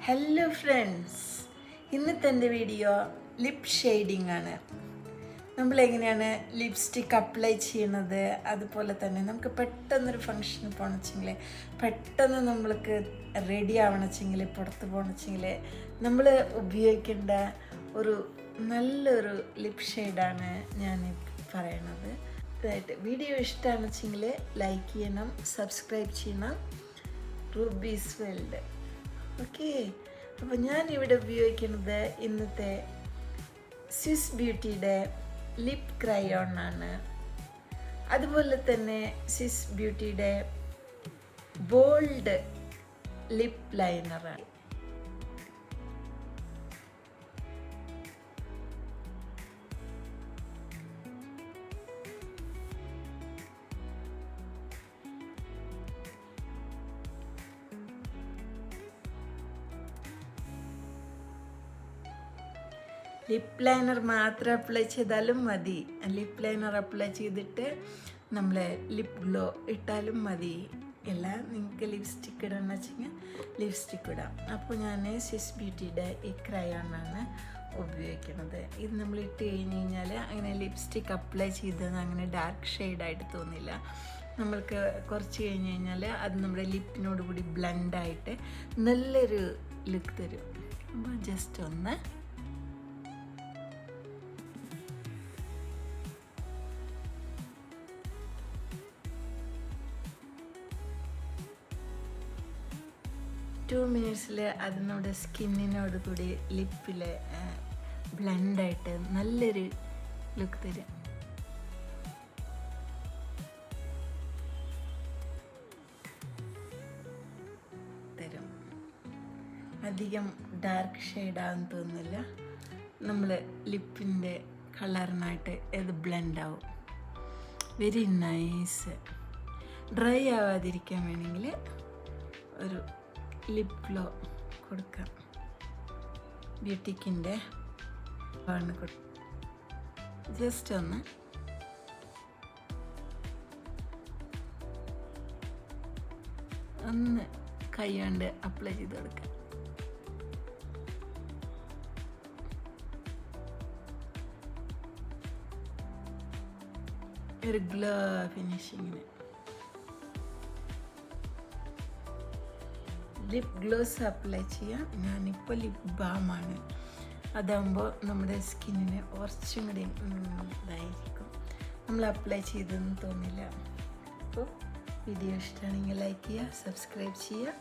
Hello friends, ഇന്നത്തെ എൻ്റെ video lip shading ആണ്. നമ്മളെങ്ങനെയാണ് ലിപ്സ്റ്റിക്ക് അപ്ലൈ ചെയ്യണത്, അതുപോലെ തന്നെ നമുക്ക് പെട്ടെന്നൊരു ഫങ്ഷന് പോകണമെച്ചെങ്കിൽ, പെട്ടെന്ന് നമ്മൾക്ക് റെഡി ആവണമെച്ചെങ്കിൽ, പുറത്ത് പോകണമെച്ചെങ്കിൽ നമ്മൾ ഉപയോഗിക്കേണ്ട ഒരു നല്ലൊരു ലിപ് ഷെയ്ഡാണ് ഞാൻ പറയണത്. ഇതായിട്ട് വീഡിയോ ഇഷ്ടമാണെന്ന് വെച്ചെങ്കിൽ ലൈക്ക് ചെയ്യണം, സബ്സ്ക്രൈബ് ചെയ്യണം. Rubies world. ഓക്കെ, അപ്പോൾ ഞാനിവിടെ ഉപയോഗിക്കുന്നത് ഇന്നത്തെ സ്വിസ് ബ്യൂട്ടിയുടെ ലിപ് ക്രയോൺ ആണ്. അതുപോലെ തന്നെ സ്വിസ് ബ്യൂട്ടിയുടെ ബോൾഡ് ലിപ് ലൈനറാണ്. ലിപ് ലൈനർ മാത്രം അപ്ലൈ ചെയ്താലും മതി. ലിപ് ലൈനർ അപ്ലൈ ചെയ്തിട്ട് നമ്മൾ ലിപ് ഗ്ലോ ഇട്ടാലും മതി. അല്ല, നിങ്ങൾക്ക് ലിപ്സ്റ്റിക്ക് ഇടണമെന്ന് വെച്ചെങ്കിൽ ലിപ്സ്റ്റിക്ക് ഇടാം. അപ്പോൾ ഞാൻ സ്വിസ് ബ്യൂട്ടിയുടെ ഈ ക്രയോണാണ് ഉപയോഗിക്കുന്നത്. ഇത് നമ്മൾ ഇട്ട് കഴിഞ്ഞ് കഴിഞ്ഞാൽ അങ്ങനെ ലിപ്സ്റ്റിക്ക് അപ്ലൈ ചെയ്തത് അങ്ങനെ ഡാർക്ക് ഷെയ്ഡായിട്ട് തോന്നില്ല. നമ്മൾക്ക് കുറച്ച് കഴിഞ്ഞ് കഴിഞ്ഞാൽ അത് നമ്മുടെ ലിപ്പിനോട് കൂടി ബ്ലെൻഡായിട്ട് നല്ലൊരു ലുക്ക് തരും. അപ്പോൾ ജസ്റ്റ് ഒന്ന് ടു മിനിറ്റ്സിൽ അത് നമ്മുടെ സ്കിന്നിനോട് കൂടി ലിപ്പിൽ ബ്ലെൻഡായിട്ട് നല്ലൊരു ലുക്ക് തരും. അധികം ഡാർക്ക് ഷെയ്ഡാണെന്ന് തോന്നുന്നില്ല. നമ്മൾ ലിപ്പിൻ്റെ കളറിനായിട്ട് ഇത് ബ്ലെൻഡാവും. Very nice. ഡ്രൈ ആവാതിരിക്കാൻ വേണമെങ്കിൽ ഒരു ലിപ് ഗ്ലോ കൊടുക്കാം. ബ്യൂട്ടിക്കിൻ്റെ ജസ്റ്റ് ഒന്ന് കൈ കൊണ്ട് അപ്ലൈ ചെയ്ത് കൊടുക്കാം. ഒരു ഗ്ലോ ഫിനിഷിങ്ങിന് ലിപ് ഗ്ലോസ് അപ്ലൈ ചെയ്യാം. ഞാനിപ്പോൾ ലിപ് ബാമാണ്. അതാകുമ്പോൾ നമ്മുടെ സ്കിന്നിന് കുറച്ചും കൂടി ഇതായിരിക്കും, നമ്മൾ അപ്ലൈ ചെയ്തെന്ന് തോന്നില്ല. അപ്പോൾ വീഡിയോ ഇഷ്ടമാണെങ്കിൽ ലൈക്ക് ചെയ്യുക, സബ്സ്ക്രൈബ് ചെയ്യുക.